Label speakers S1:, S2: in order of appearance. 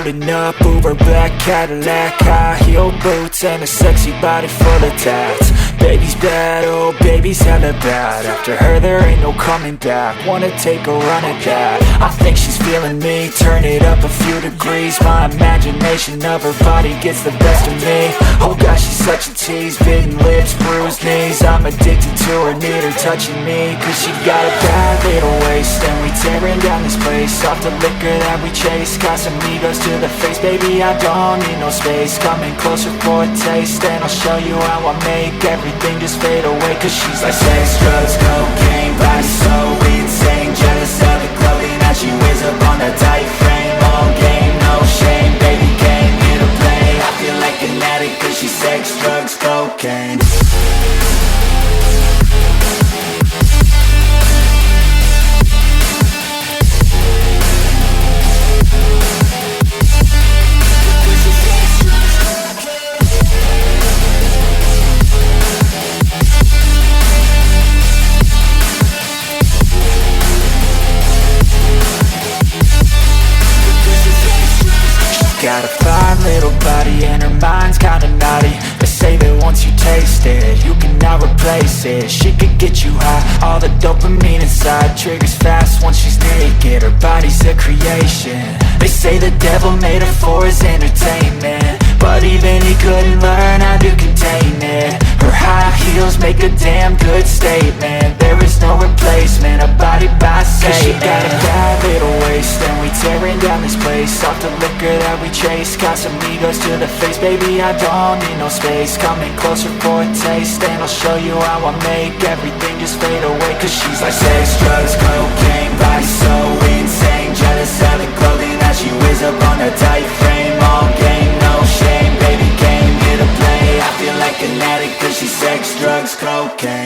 S1: Pulling up, Uber black Cadillac, high heel boots and a sexy body full of tats. Baby's bad, oh baby's hella bad. After her there ain't no coming back. Wanna take a run at that. I think she's feeling me, turn it up a few degrees. My imagination of her body gets the best of me. Oh gosh, she's such a tease, bitten lips, bruised knees. I'm addicted to her, need her touching me. Cause she got a bad little waist, and we tearing down this place. Off the liquor that we chase, Casamigos to the face. Baby, I don't need no space, coming closer for a taste. And I'll show you how I make everything just fade away. Cause she's like sex, drugs, cocaine, body so insane. Jealous of the clothing that she wears up on that tight frame. All game, no shame, baby came here to play. I feel like an addict cause she's sex, drugs, cocaine. Got a fine little body and her mind's kinda naughty. They say that once you taste it, you cannot replace it. She could get you high, all the dopamine inside triggers fast once she's naked. Her body's a creation. They say the devil made her for his entertainment, but even he couldn't learn how to contain it. Her high heels make a damn good statement. There is no replacement, a body by Satan. Cause she got a bad little waist, and we tearing down this place. Off the liquor that we chase, Casamigos to the face. Baby, I don't need no space, coming closer for a taste. And I'll show you how I make everything just fade away. Cause she's like sex, drugs, cocaine, body so insane. Jealous of the clothing that she wears up on her tight frame. All game, no shame, baby came here to play. I feel like an addict cause she's sex, drugs, cocaine.